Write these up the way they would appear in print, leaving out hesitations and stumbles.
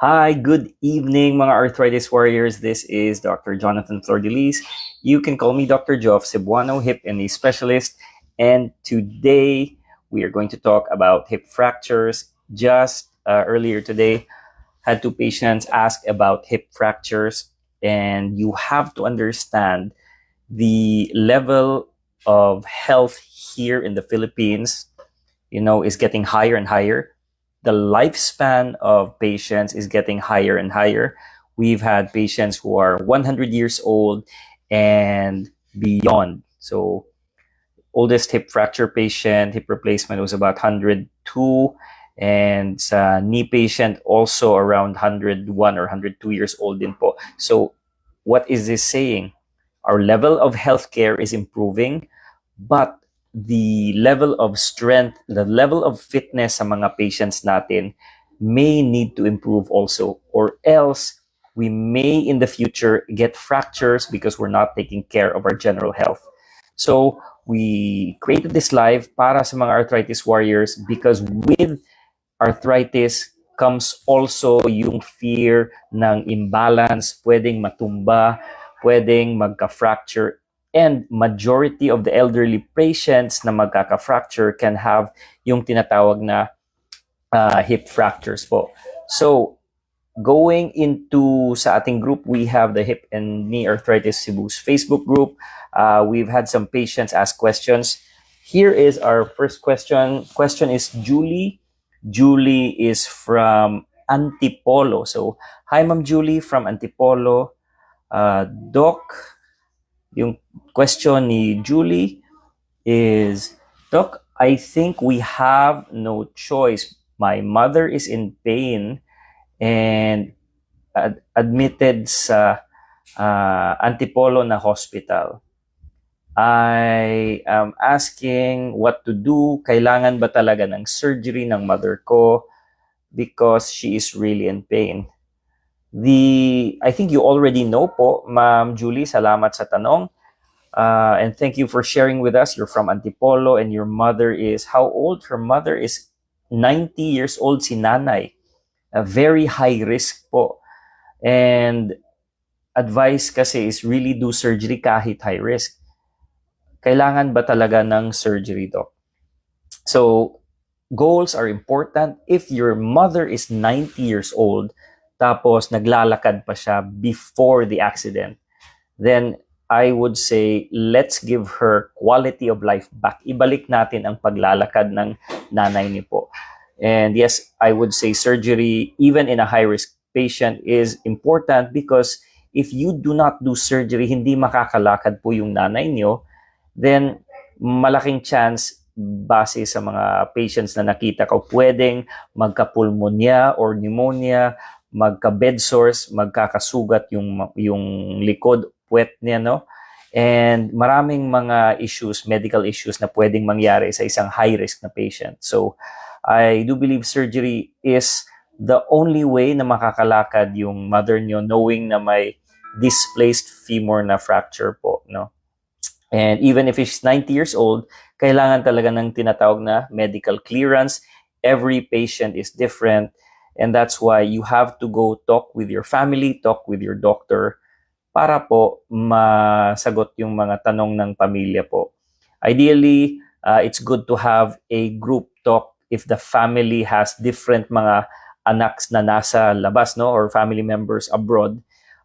Hi, good evening, mga arthritis warriors. This is Dr. Jonathan Flordelis. You can call me Dr. Joe of Cebuano, hip and knee specialist. And today we are going to talk about hip fractures. Just earlier today, had two patients ask about hip fractures, and you have to understand the level of health here in the Philippines, is getting higher and higher. The lifespan of patients is getting higher and higher. We've had patients who are 100 years old and beyond. So, oldest hip fracture patient, hip replacement was about 102, and knee patient also around 101 or 102 years old din po. So, what is this saying? Our level of healthcare is improving, but the level of strength, the level of fitness sa mga patients natin may need to improve also, or else we may in the future get fractures because we're not taking care of our general health. So we created this live para sa mga arthritis warriors because with arthritis comes also yung fear ng imbalance, pwedeng matumba, pwedeng magka-fracture, and majority of the elderly patients na magkaka-fracture can have yung tinatawag na hip fractures po. So, going into sa ating group, we have the Hip and Knee Arthritis Cebu's Facebook group. We've had some patients ask questions. Here is our first question. Question is Julie. Julie is from Antipolo. So, hi Ma'am Julie from Antipolo. Doc, yung question ni Julie is, Doc, I think we have no choice. My mother is in pain and admitted sa Antipolo na hospital. I am asking what to do. Kailangan ba talaga ng surgery ng mother ko because she is really in pain? I think you already know po, Ma'am Julie, salamat sa tanong. And thank you for sharing with us. You're from Antipolo and your mother is, how old? Her mother is 90 years old, si nanay. A very high risk po. And advice kasi is really do surgery kahit high risk. Kailangan ba talaga ng surgery, Doc? So, goals are important. If your mother is 90 years old, tapos naglalakad pa siya before the accident, then I would say, let's give her quality of life back. Ibalik natin ang paglalakad ng nanay niyo po. And yes, I would say surgery, even in a high-risk patient, is important because if you do not do surgery, hindi makakalakad po yung nanay niyo, then malaking chance, base sa mga patients na nakita ko, pwedeng magka-pulmonya or pneumonia, magka-bed sores, magkakasugat yung likod, puwet niya, no? And maraming mga issues, medical issues na pwedeng mangyari sa isang high-risk na patient. So, I do believe surgery is the only way na makakalakad yung mother niyo knowing na may displaced femur na fracture po, no? And even if she's 90 years old, kailangan talaga ng tinatawag na medical clearance. Every patient is different. And that's why you have to go talk with your family, talk with your doctor para po masagot yung mga tanong ng pamilya po. Ideally, it's good to have a group talk if the family has different mga anaks na nasa labas, no, or family members abroad.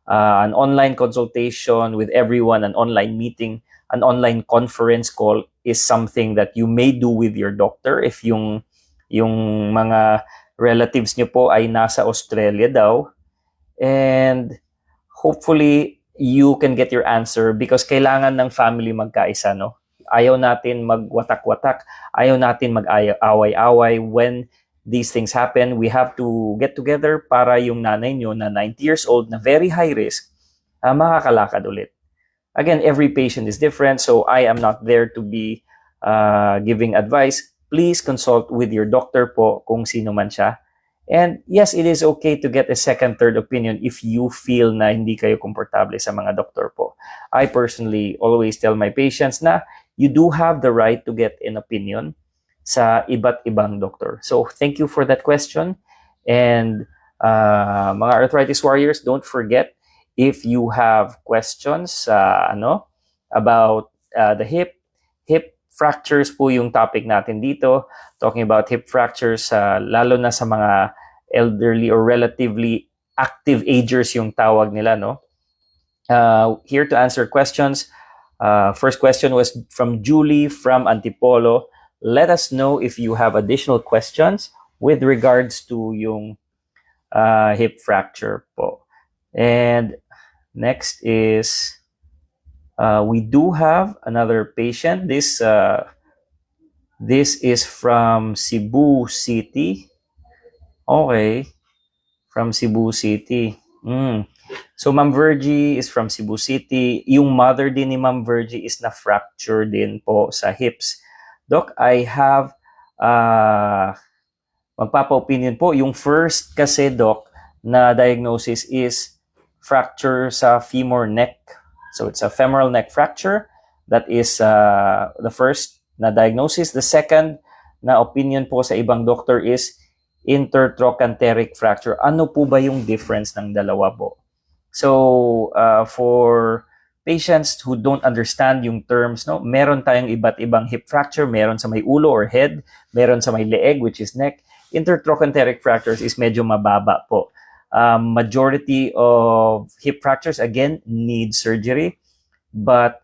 An online consultation with everyone, an online meeting, an online conference call is something that you may do with your doctor if yung mga relatives nyo po ay nasa Australia daw. And hopefully, you can get your answer because kailangan ng family magkaisa, no? Ayaw natin magwatak-watak, ayaw natin mag-away-away. When these things happen, we have to get together para yung nanay nyo na 90 years old, na very high risk, makakalakad ulit. Again, every patient is different, so I am not there to be giving advice. Please consult with your doctor po kung sino man siya. And yes, it is okay to get a second, third opinion if you feel na hindi kayo komportable sa mga doktor po. I personally always tell my patients na you do have the right to get an opinion sa iba't ibang doktor. So thank you for that question. And Mga arthritis warriors, don't forget, if you have questions about the hip fractures po yung topic natin dito. Talking about hip fractures, lalo na sa mga elderly or relatively active agers yung tawag nila, no? Here to answer questions. First question was from Julie from Antipolo. Let us know if you have additional questions with regards to yung hip fracture po. And next is, we do have another patient. This is from Cebu City. Okay, from Cebu City. So Ma'am Virgie is from Cebu City. Yung mother din ni Ma'am Virgie is na-fracture din po sa hips. Doc, I have magpapa-opinion po. Yung first kasi, Doc, na diagnosis is fracture sa femur neck. So it's a femoral neck fracture. That is the first na diagnosis. The second na opinion po sa ibang doctor is intertrochanteric fracture. Ano po ba yung difference ng dalawa po? So, for patients who don't understand yung terms, no, meron tayong iba't ibang hip fracture. Meron sa may ulo or head. Meron sa may leeg, which is neck. Intertrochanteric fractures is medyo mababa po. Majority of hip fractures, again, need surgery. But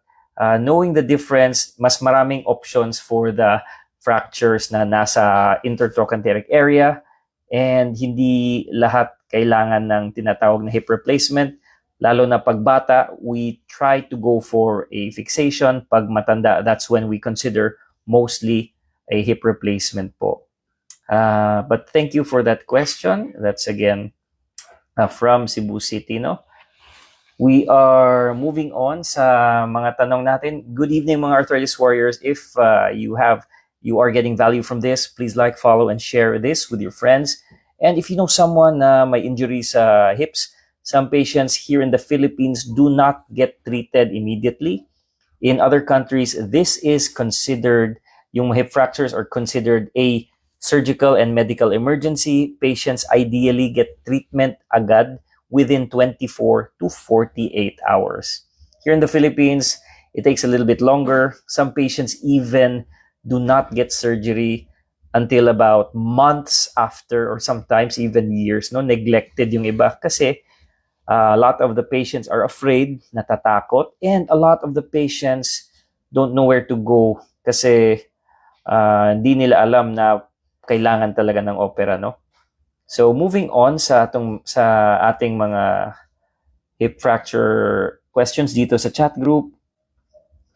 knowing the difference, mas maraming options for the fractures na nasa intertrochanteric area, and hindi lahat kailangan ng tinatawag na hip replacement. Lalo na pagbata, we try to go for a fixation. Pag matanda, that's when we consider mostly a hip replacement po. But thank you for that question. That's again from Cebu City, no? We are moving on sa mga tanong natin. Good evening, mga arthritis warriors. If you are getting value from this, please like, follow, and share this with your friends. And if you know someone na may injuries sa hips, some patients here in the Philippines do not get treated immediately. In other countries, this is considered, yung hip fractures are considered a surgical and medical emergency. Patients ideally get treatment agad within 24 to 48 hours. Here in the Philippines, it takes a little bit longer. Some patients even do not get surgery until about months after, or sometimes even years. No, neglected yung iba kasi a lot of the patients are afraid, natatakot, and a lot of the patients don't know where to go kasi hindi nila alam na kailangan talaga ng opera, no? So moving on sa ating mga hip fracture questions dito sa chat group,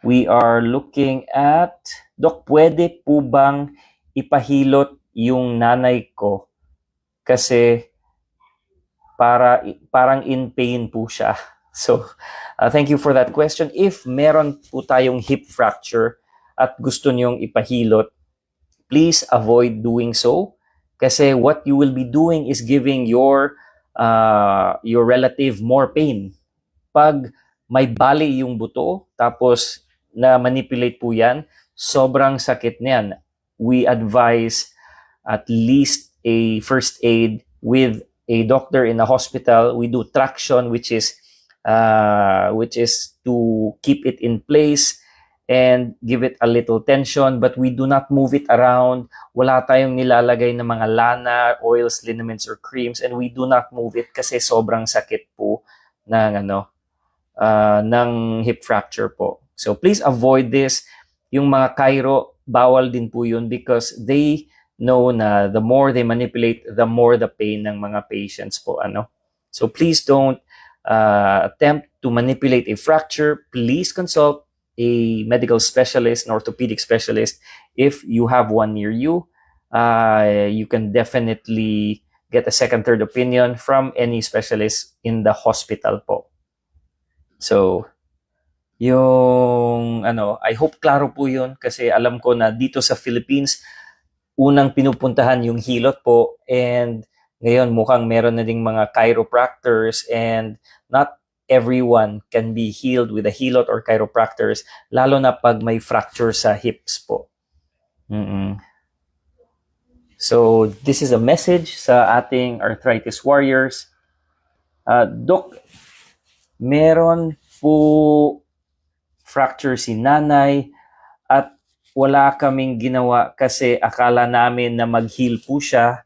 we are looking at, Doc, pwede po bang ipahilot yung nanay ko kasi parang in pain po siya? So, thank you for that question. If meron po tayong hip fracture at gusto niyong ipahilot, please avoid doing so kasi what you will be doing is giving your relative more pain. Pag may bali yung buto, tapos na manipulate po yan, sobrang sakit niyan. We advise at least a first aid with a doctor in a hospital. We do traction, which is to keep it in place and give it a little tension, but we do not move it around. Wala tayong nilalagay na mga lana, oils, liniments, or creams, and we do not move it kasi sobrang sakit po ng hip fracture po. So please avoid this. Yung mga chiro, bawal din po yun because they know na the more they manipulate, the more the pain ng mga patients po. So please don't attempt to manipulate a fracture. Please consult a medical specialist, an orthopedic specialist. If you have one near you, you can definitely get a second, third opinion from any specialist in the hospital po. So, I hope klaro po yun kasi alam ko na dito sa Philippines, unang pinupuntahan yung hilot po, and ngayon mukhang meron na ding mga chiropractors, and not everyone can be healed with a hilot or chiropractors, lalo na pag may fracture sa hips po. So this is a message sa ating arthritis warriors. Doc, meron po fracture si nanay at wala kaming ginawa kasi akala namin na mag-heal po siya.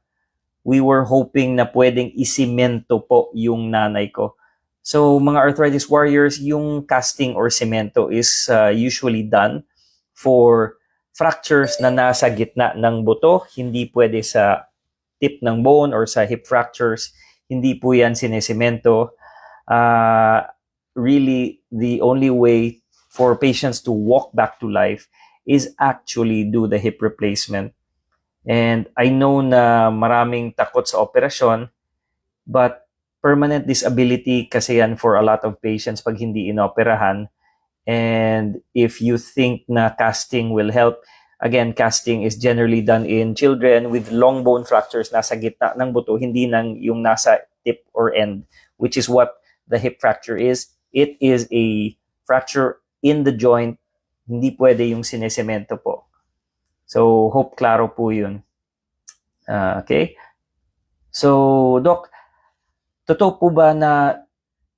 We were hoping na pwedeng isimento po yung nanay ko. So mga arthritis warriors, yung casting or semento is usually done for fractures na nasa gitna ng buto. Hindi pwede sa tip ng bone or sa hip fractures. Hindi po yan sinesemento. Really, the only way for patients to walk back to life is actually do the hip replacement. And I know na maraming takot sa operasyon, but permanent disability kasi yan for a lot of patients pag hindi inoperahan. And if you think na casting will help, again, casting is generally done in children with long bone fractures nasa gitna ng buto, hindi nang yung nasa tip or end, which is what the hip fracture is. It is a fracture in the joint, hindi pwede yung sinesemento po. So, hope klaro po yun. Okay? So, Doc, totoo po ba na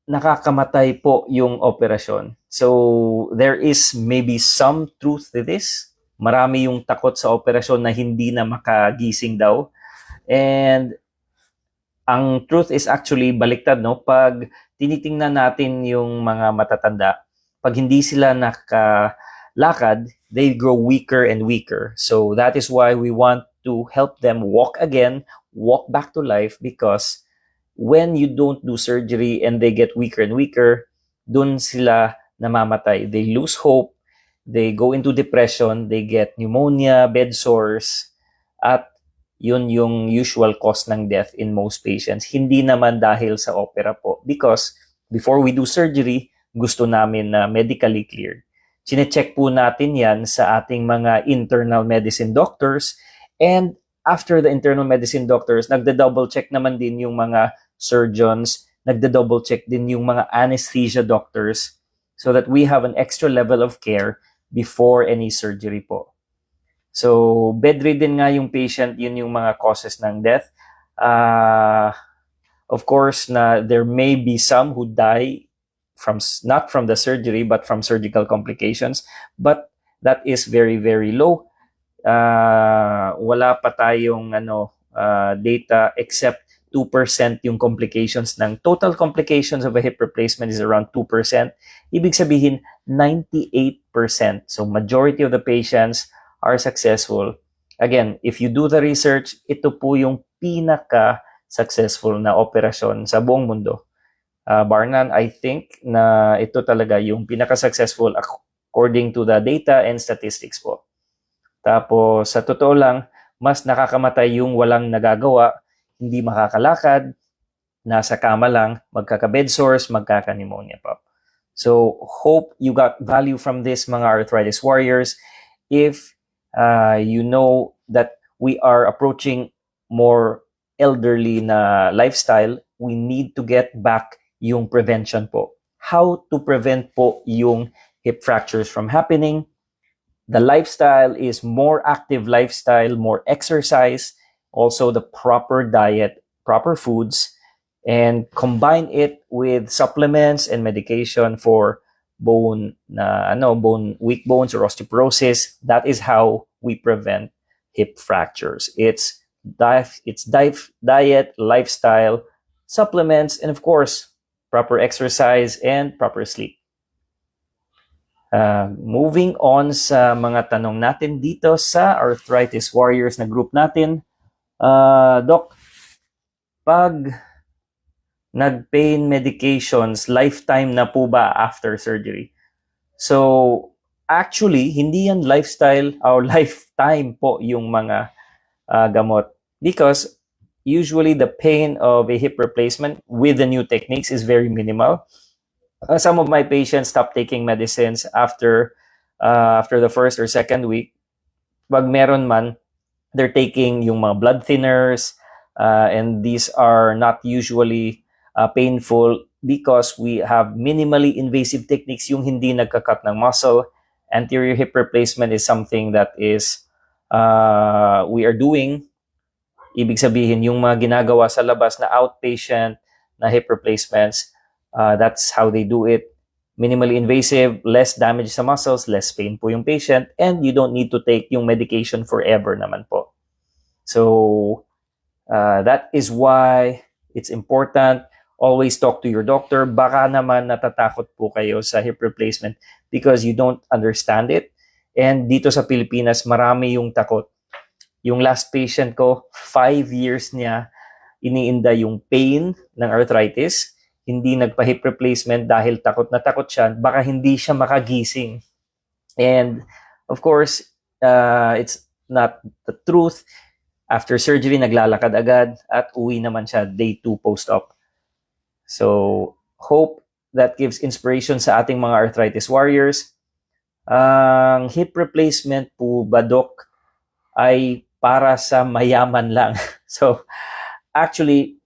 nakakamatay po yung operasyon? So, there is maybe some truth to this. Marami yung takot sa operasyon na hindi na makagising daw. And ang truth is actually baliktad, no? Pag tinitingnan natin yung mga matatanda, pag hindi sila nakalakad, they grow weaker and weaker. So that is why we want to help them walk again, walk back to life, because when you don't do surgery and they get weaker and weaker, dun sila namamatay. They lose hope, they go into depression, they get pneumonia, bed sores, at yun yung usual cause ng death in most patients. Hindi naman dahil sa opera po. Because before we do surgery, gusto namin na medically cleared. Chine-check po natin yan sa ating mga internal medicine doctors, and after the internal medicine doctors, nagda-double check naman din yung mga surgeons, nagda-double check din yung mga anesthesia doctors so that we have an extra level of care before any surgery po. So, bedridden nga yung patient, yun yung mga causes ng death. Of course, na there may be some who die from not from the surgery but from surgical complications, but that is very, very low. Wala pa tayong data except 2% yung complications ng total complications of a hip replacement is around 2%. Ibig sabihin 98%. So majority of the patients are successful. Again, if you do the research, ito po yung pinaka-successful na operasyon sa buong mundo. Bar none, I think na ito talaga yung pinaka-successful according to the data and statistics po. Tapos, sa totoo lang, mas nakakamatay yung walang nagagawa, hindi makakalakad, nasa kama lang, magkaka-bed sores, magkaka-pneumonia pa. So, hope you got value from this, mga arthritis warriors. If you know that we are approaching more elderly na lifestyle, we need to get back yung prevention po. How to prevent po yung hip fractures from happening? The lifestyle is more active lifestyle, more exercise, also the proper diet, proper foods, and combine it with supplements and medication for bone weak bones or osteoporosis. That is how we prevent hip fractures. It's diet, lifestyle, supplements, and of course, proper exercise and proper sleep. Moving on sa mga tanong natin dito sa Arthritis Warriors na group natin. Doc, pag nag-pain medications, lifetime na po ba after surgery? So, actually, hindi yan lifestyle or lifetime po yung mga gamot. Because usually the pain of a hip replacement with the new techniques is very minimal. Some of my patients stop taking medicines after the first or second week. Pag meron man, they're taking yung mga blood thinners, and these are not usually painful because we have minimally invasive techniques, yung hindi nagka-cut ng muscle. Anterior hip replacement is something that is we are doing Ibig sabihin, yung mga ginagawa sa labas na outpatient na hip replacements, that's how they do it. Minimally invasive, less damage sa muscles, less pain po yung patient, and you don't need to take yung medication forever naman po. So, that is why it's important. Always talk to your doctor. Baka naman natatakot po kayo sa hip replacement because you don't understand it. And dito sa Pilipinas, marami yung takot. Yung last patient ko, 5 years niya iniinda yung pain ng arthritis. Hindi nagpa-hip replacement dahil takot na takot siya. Baka hindi siya makagising. And of course, it's not the truth. After surgery, naglalakad agad at uwi naman siya day 2 post-op. So, hope that gives inspiration sa ating mga arthritis warriors. Ang hip replacement po ba, Doc, ay para sa mayaman lang. So, actually,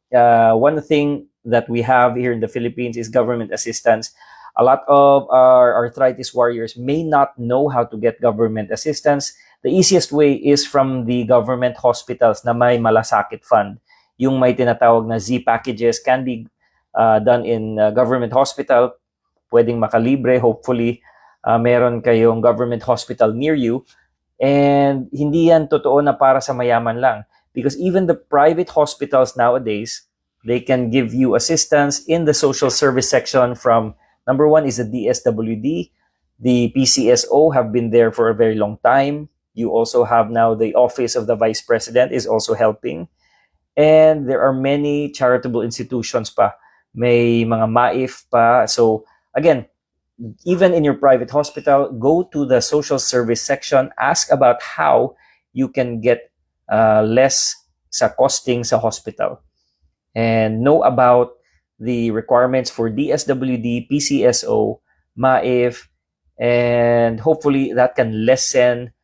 one thing that we have here in the Philippines is government assistance. A lot of our arthritis warriors may not know how to get government assistance. The easiest way is from the government hospitals na may malasakit fund. Yung may tinatawag na Z packages can be done in government hospital. Pwedeng makalibre. Hopefully, meron kayong government hospital near you. And hindi yan totoo na para sa mayaman lang. Because even the private hospitals nowadays, they can give you assistance in the social service section from, number one is the DSWD. The PCSO have been there for a very long time. You also have now the Office of the Vice President is also helping. And there are many charitable institutions pa. May mga MAIF pa. So again, even in your private hospital, go to the social service section, ask about how you can get less sa costing sa hospital. And know about the requirements for DSWD, PCSO, MAIF, and hopefully that can lessen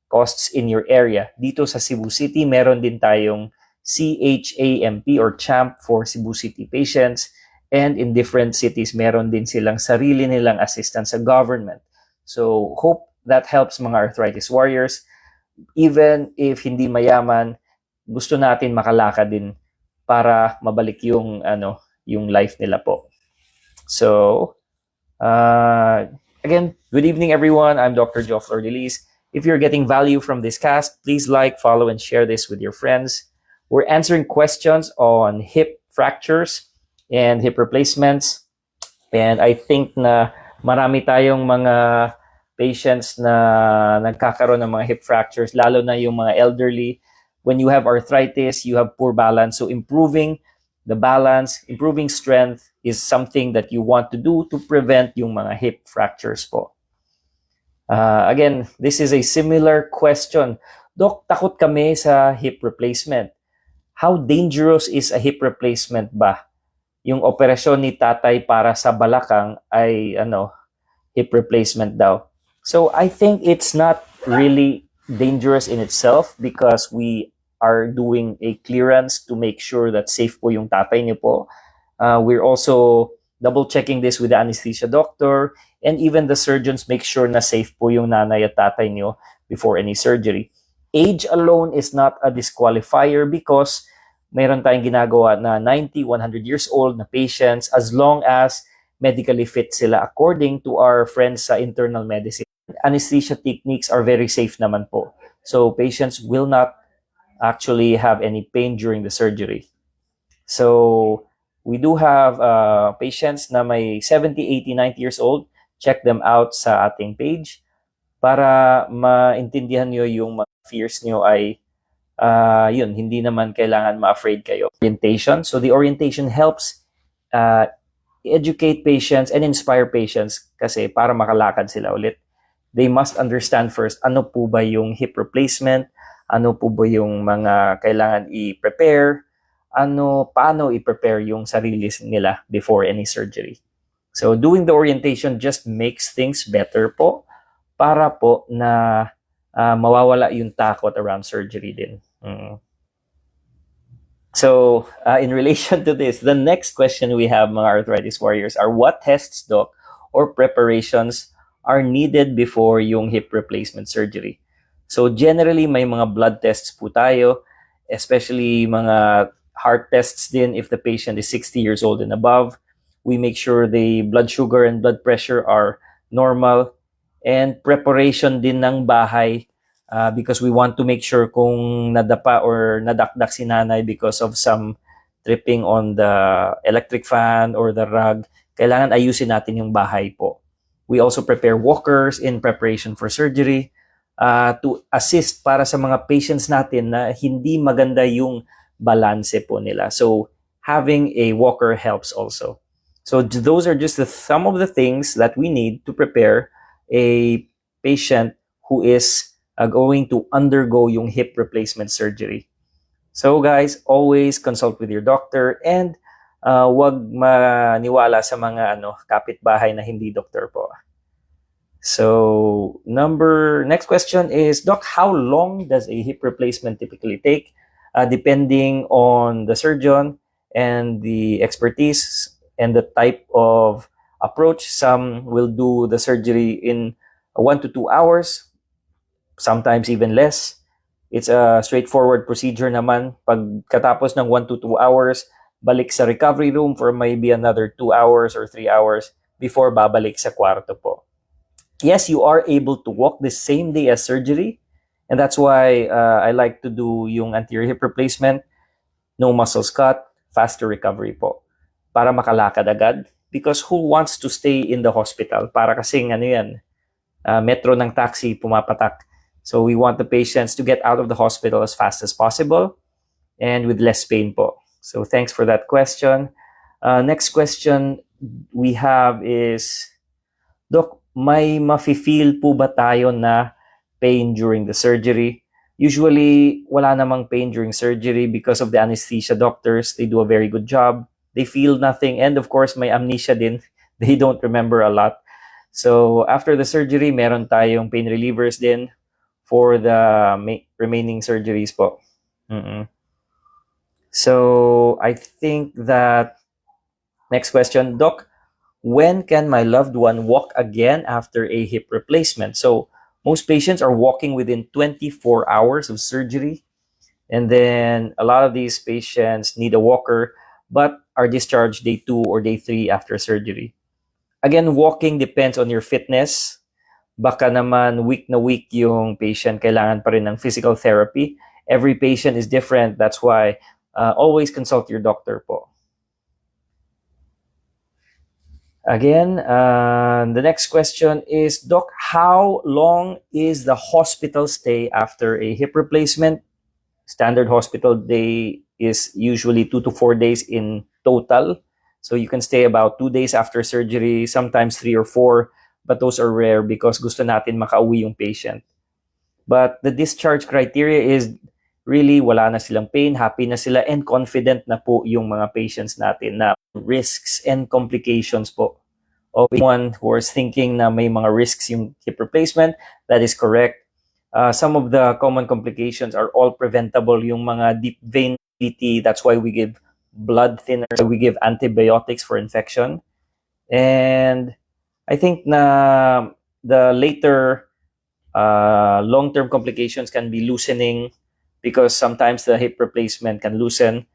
costs in your area. Dito sa Cebu City, meron din tayong CHAMP or CHAMP for Cebu City patients. And in different cities, meron din silang sarili nilang assistance sa government. So, hope that helps mga arthritis warriors. Even if hindi mayaman, gusto natin makalakad din para mabalik yung yung life nila po. So, again, good evening everyone. I'm Dr. Joe Flor-de-Lis. If you're getting value from this cast, please like, follow, and share this with your friends. We're answering questions on hip fractures and hip replacements. And I think na marami tayong mga patients na nagkakaroon ng mga hip fractures, lalo na yung mga elderly. When you have arthritis, you have poor balance. So improving the balance, improving strength is something that you want to do to prevent yung mga hip fractures po. Again, this is a similar question. Doc, takot kami sa hip replacement. How dangerous is a hip replacement ba? Yung operasyon ni tatay para sa balakang ay hip replacement daw. So I think it's not really dangerous in itself because we are doing a clearance to make sure that safe po yung tatay niyo po. We're also double checking this with the anesthesia doctor, and even the surgeons make sure na safe po yung nanay at tatay niyo before any surgery. Age alone is not a disqualifier because meron tayong ginagawa na 90, 100 years old na patients as long as medically fit sila according to our friends sa internal medicine. Anesthesia techniques are very safe naman po. So patients will not actually have any pain during the surgery. So we do have patients na may 70, 80, 90 years old. Check them out sa ating page para maintindihan nyo yung mga fears nyo ay hindi naman kailangan ma-afraid kayo. Orientation. So the orientation helps educate patients and inspire patients kasi para makalakad sila ulit. They must understand first ano po ba yung hip replacement, ano po ba yung mga kailangan i-prepare, paano i-prepare yung sarili nila before any surgery. So doing the orientation just makes things better po para po na mawawala yung takot around surgery din. So, in relation to this, the next question we have, mga arthritis warriors, are what tests, doc, or preparations are needed before yung hip replacement surgery? So, generally, may mga blood tests po tayo. especially mga heart tests din if the patient is 60 years old and above. We make sure the blood sugar and blood pressure are normal, and preparation din ng bahay because we want to make sure kung nadapa or nadakdak si nanay because of some tripping on the electric fan or the rug, kailangan ayusin natin yung bahay po. We also prepare walkers in preparation for surgery to assist para sa mga patients natin na hindi maganda yung balance po nila. So having a walker helps also. So those are just some of the things that we need to prepare a patient who is going to undergo yung hip replacement surgery. So guys, always consult with your doctor and wag maniwala sa mga kapitbahay na hindi doktor po. So next question is, Doc, how long does a hip replacement typically take? Depending on the surgeon and the expertise and the type of approach, some will do the surgery in 1 to 2 hours, sometimes even less. It's a straightforward procedure naman. Pagkatapos ng 1 to 2 hours, balik sa recovery room for maybe another 2 hours or 3 hours before babalik sa kwarto po. Yes, you are able to walk the same day as surgery, and that's why I like to do yung anterior hip replacement, no muscles cut, faster recovery po, para makalakad agad. Because who wants to stay in the hospital? Para kasing metro ng taxi pumapatak. So we want the patients to get out of the hospital as fast as possible and with less pain po. So thanks for that question. Next question we have is, Doc, may mafe-feel po ba tayo na pain during the surgery? Usually, wala namang pain during surgery because of the anesthesia doctors. They do a very good job. They feel nothing. And of course, may amnesia din. They don't remember a lot. So after the surgery, meron tayong pain relievers din for the remaining surgeries po. So I think that next question, Doc, when can my loved one walk again after a hip replacement? So most patients are walking within 24 hours of surgery. And then a lot of these patients need a walker but are discharged day 2 or day 3 after surgery. Again, walking depends on your fitness. Baka naman week na week yung patient, kailangan pa rin ng physical therapy. Every patient is different. That's why always consult your doctor po. Again, the next question is, Doc, how long is the hospital stay after a hip replacement? Standard hospital day is usually 2 to 4 days in total. So you can stay about 2 days after surgery, sometimes 3 or 4, but those are rare because gusto natin makauwi yung patient. But the discharge criteria is really wala na silang pain, happy na sila, and confident na po yung mga patients natin na risks and complications po. Of anyone who is thinking na may mga risks yung hip replacement, that is correct. Some of the common complications are all preventable, yung mga deep vein DVT. That's why we give blood thinners, we give antibiotics for infection. And I think na the later long-term complications can be loosening, because sometimes the hip replacement can loosen,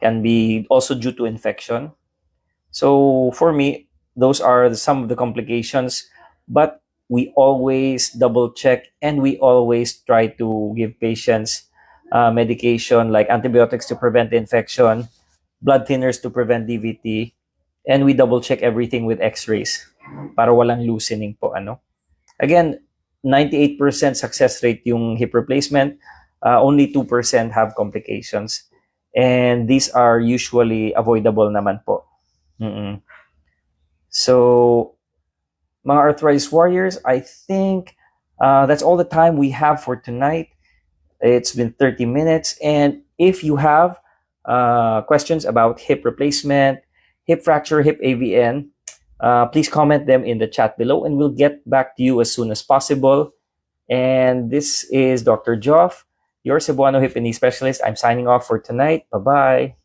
can be also due to infection. So for me, those are some of the complications, but we always double check and we always try to give patients medication like antibiotics to prevent infection, blood thinners to prevent DVT, and we double check everything with x-rays para walang loosening po. Again, 98% success rate yung hip replacement, only 2% have complications, and these are usually avoidable naman po. So mga arthritis warriors, I think that's all the time we have for tonight. It's been 30 minutes, and if you have questions about hip replacement, hip fracture, hip AVN, please comment them in the chat below and we'll get back to you as soon as possible. And this is Dr. Joff, your Cebuano hip and knee specialist. I'm signing off for tonight. Bye-bye.